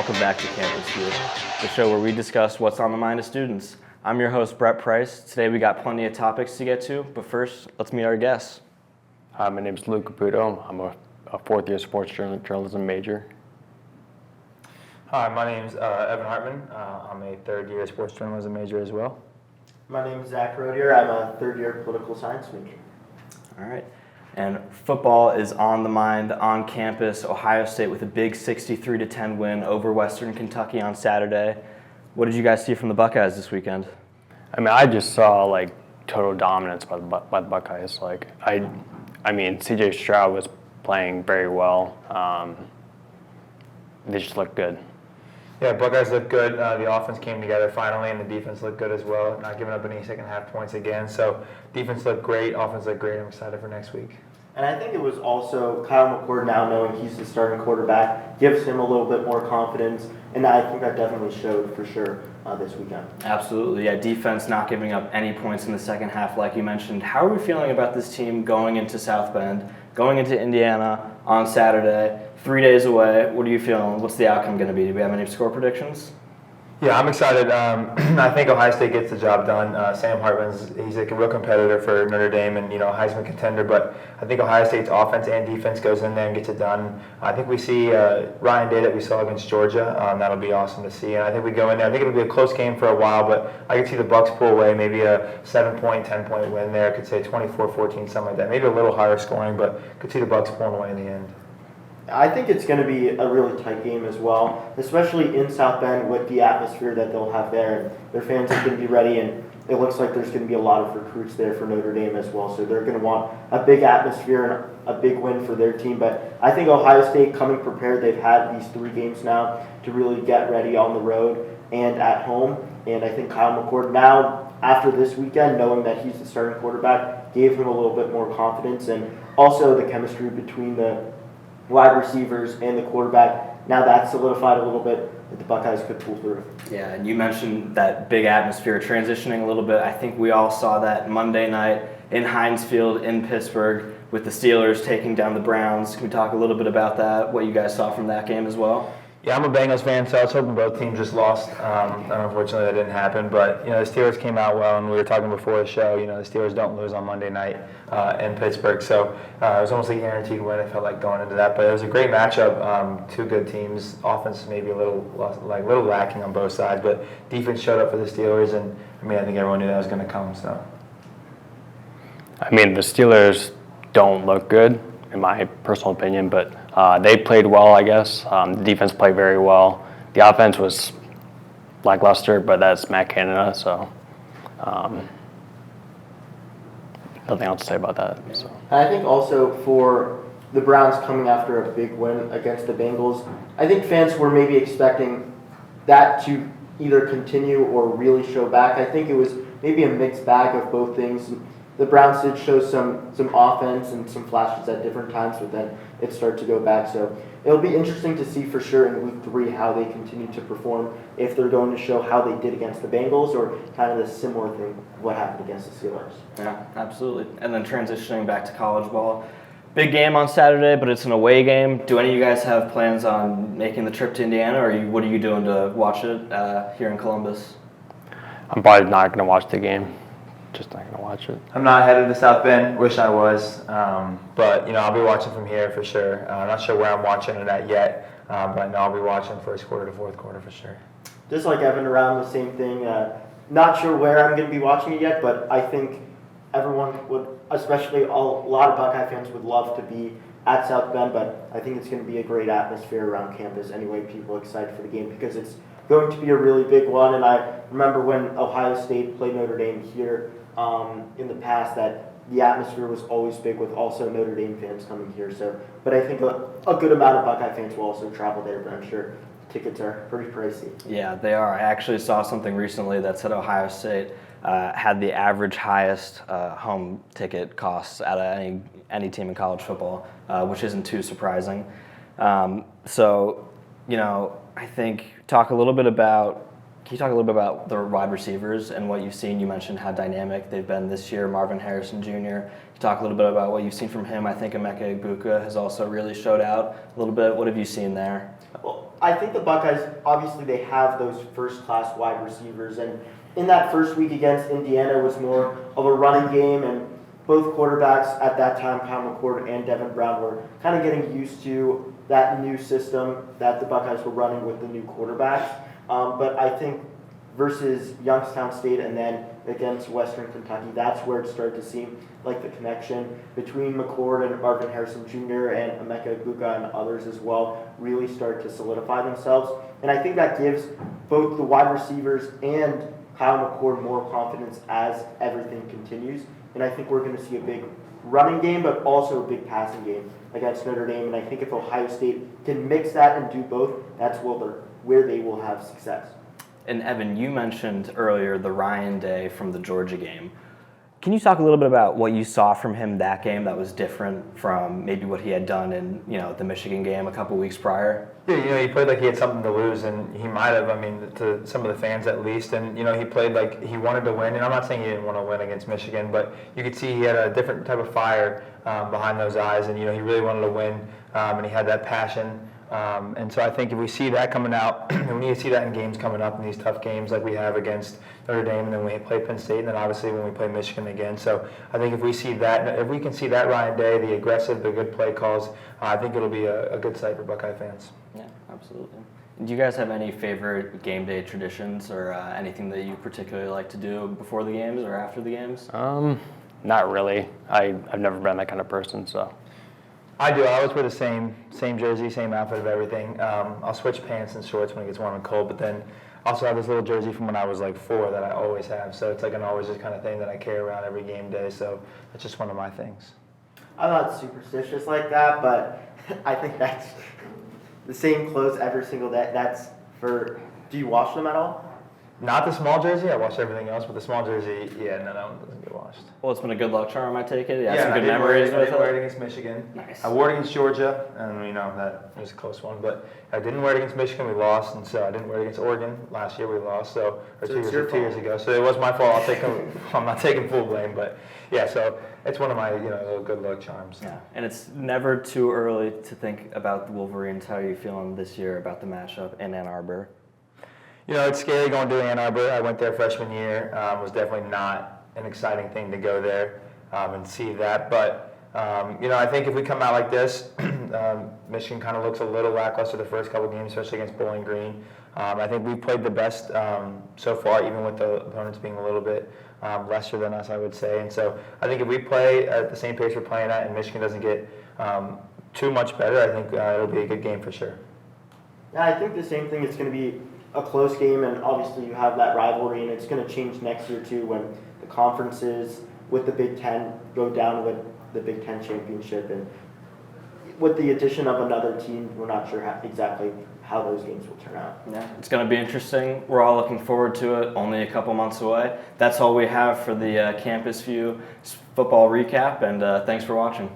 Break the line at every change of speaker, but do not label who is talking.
welcome back to Campus View, the show where we discuss what's on the mind of students. I'm your host, Brett Price. Today we got plenty of topics to get to, but first, let's meet our guests.
Hi, my name is Luke Caputo. I'm a fourth-year sports journalism major.
Hi, my name is Evan Hartman. I'm a third-year sports journalism major as well.
My name is Zach Rodier. I'm a third-year political science major.
All right. And football is on the mind on campus. Ohio State with a big 63-10 win over Western Kentucky on Saturday. What did you guys see from the Buckeyes this weekend?
I mean, I just saw total dominance by the Buckeyes. I mean, C.J. Stroud was playing very well. They just looked good.
Yeah, Buckeyes looked good. The offense came together finally, and the defense looked good as well. Not giving up any second half points again. So defense looked great, offense looked great. I'm excited for next week.
And I think it was also Kyle McCord now knowing he's the starting quarterback gives him a little bit more confidence, and I think that definitely showed for sure this weekend.
Absolutely, yeah. Defense not giving up any points in the second half, like you mentioned. How are we feeling about this team going into South Bend, going into Indiana on Saturday, 3 days away? What are you feeling? What's the outcome going to be? Do we have any score predictions?
Yeah, I'm excited. I think Ohio State gets the job done. Sam Hartman's a real competitor for Notre Dame and Heisman contender, but I think Ohio State's offense and defense goes in there and gets it done. I think we see Ryan Day that we saw against Georgia. That'll be awesome to see, and I think we go in there. I think it'll be a close game for a while, but I could see the Bucs pull away, maybe a 7-point, 10-point win there. I could say 24-14, something like that. Maybe a little higher scoring, but could see the Bucs pulling away in the end.
I think it's going to be a really tight game as well, especially in South Bend with the atmosphere that they'll have there. And their fans are going to be ready, and it looks like there's going to be a lot of recruits there for Notre Dame as well. So they're going to want a big atmosphere and a big win for their team. But I think Ohio State coming prepared. They've had these 3 games now to really get ready on the road and at home. And I think Kyle McCord now, after this weekend, knowing that he's the starting quarterback, gave him a little bit more confidence. And also the chemistry between the wide receivers and the quarterback, now that's solidified a little bit that the Buckeyes could pull through.
Yeah, and you mentioned that big atmosphere transitioning a little bit. I think we all saw that Monday night in Heinz Field in Pittsburgh with the Steelers taking down the Browns. Can we talk a little bit about that, what you guys saw from that game as well?
Yeah, I'm a Bengals fan, so I was hoping both teams just lost. Unfortunately, that didn't happen. But the Steelers came out well, and we were talking before the show. The Steelers don't lose on Monday night in Pittsburgh, so it was almost a guaranteed win. I felt like going into that, but it was a great matchup. 2 good teams. Offense maybe a little lacking on both sides, but defense showed up for the Steelers, and I think everyone knew that was going to come. So,
I mean, the Steelers don't look good, in my personal opinion, but they played well, I guess. The defense played very well. The offense was lackluster, but that's Matt Canada, so nothing else to say about that. So.
And I think also for the Browns coming after a big win against the Bengals, I think fans were maybe expecting that to either continue or really show back. I think it was maybe a mixed bag of both things. The Browns did show some offense and some flashes at different times, but then it started to go back. So it'll be interesting to see for sure in week 3 how they continue to perform, if they're going to show how they did against the Bengals or kind of the similar thing, what happened against the Steelers.
Yeah, absolutely. And then transitioning back to college ball. Big game on Saturday, but it's an away game. Do any of you guys have plans on making the trip to Indiana, or what are you doing to watch it here in Columbus?
I'm probably not going to watch the game. Just not going to watch it.
I'm not headed to South Bend. Wish I was. But, I'll be watching from here for sure. I'm not sure where I'm watching it at yet. But I know I'll be watching first quarter to fourth quarter for sure.
Just like Evan, around the same thing. Not sure where I'm going to be watching it yet, but I think everyone would, especially a lot of Buckeye fans, would love to be at South Bend. But I think it's going to be a great atmosphere around campus anyway. People are excited for the game because it's going to be a really big one. And I remember when Ohio State played Notre Dame here in the past, that the atmosphere was always big with also Notre Dame fans coming here. So, but I think a good amount of Buckeye fans will also travel there, but I'm sure tickets are pretty pricey.
Yeah, they are. I actually saw something recently that said Ohio State had the average highest home ticket costs out of any team in college football, which isn't too surprising. So, I think can you talk a little bit about the wide receivers and what you've seen? You mentioned how dynamic they've been this year. Marvin Harrison Jr. Can you talk a little bit about what you've seen from him? I think Emeka Egbuka has also really showed out a little bit. What have you seen there?
Well, I think the Buckeyes, obviously they have those first-class wide receivers, and in that first week against Indiana was more of a running game, and both quarterbacks at that time, Kyle McCord and Devin Brown, were kind of getting used to that new system that the Buckeyes were running with the new quarterbacks. But I think versus Youngstown State and then against Western Kentucky, that's where it started to seem like the connection between McCord and Marvin Harrison Jr. and Emeka Egbuka and others as well really started to solidify themselves. And I think that gives both the wide receivers and Kyle McCord more confidence as everything continues. And I think we're going to see a big running game, but also a big passing game against Notre Dame. And I think if Ohio State can mix that and do both, that's where they will have success.
And Evan, you mentioned earlier the Ryan Day from the Georgia game. Can you talk a little bit about what you saw from him that game that was different from maybe what he had done in the Michigan game a couple weeks prior?
Yeah, he played like he had something to lose, and he might have, to some of the fans at least. And, he played like he wanted to win. And I'm not saying he didn't want to win against Michigan, but you could see he had a different type of fire behind those eyes. And, he really wanted to win, and he had that passion. And so I think if we see that coming out, we need to see that in games coming up, in these tough games like we have against Notre Dame, and then we play Penn State, and then obviously when we play Michigan again. So I think if we can see that Ryan Day, the aggressive, the good play calls, I think it'll be a good sight for Buckeye fans.
Yeah, absolutely. Do you guys have any favorite game day traditions or anything that you particularly like to do before the games or after the games?
Not really. I've never been that kind of person, so.
I do. I always wear the same jersey, same outfit of everything. I'll switch pants and shorts when it gets warm and cold, but then I also have this little jersey from when I was like 4 that I always have. So it's like an always just kind of thing that I carry around every game day. So that's just one of my things.
I'm not superstitious like that, but I think that's the same clothes every single day. Do you wash them at all?
Not the small jersey. I wash everything else, but the small jersey, yeah, no, that one doesn't get washed.
Well, it's been a good luck charm, I take it. Yeah, some
I
good
didn't
memories with
I didn't wear
it.
it against Michigan.
Nice.
I wore it against Georgia, and that was a close one. But I didn't wear it against Michigan. We lost, and so I didn't wear it against Oregon last year. We lost, or
So
2 years ago. So it was my fault. I'm not taking full blame, but yeah. So it's one of my little good luck charms.
Yeah, and it's never too early to think about the Wolverines. How are you feeling this year about the matchup in Ann Arbor?
It's scary going to Ann Arbor. I went there freshman year. It was definitely not an exciting thing to go there and see that. But, I think if we come out like this, Michigan kind of looks a little lackluster the first couple games, especially against Bowling Green. I think we've played the best so far, even with the opponents being a little bit lesser than us, I would say. And so I think if we play at the same pace we're playing at and Michigan doesn't get too much better, I think it'll be a good game for sure.
Yeah, I think the same thing. It's going to be a close game, and obviously you have that rivalry, and it's going to change next year too when the conferences with the Big Ten go down with the Big Ten championship, and with the addition of another team, we're not sure exactly how those games will turn out.
Yeah, it's going to be interesting. We're all looking forward to it. Only a couple months away. That's all we have for the Campus View football recap, and thanks for watching.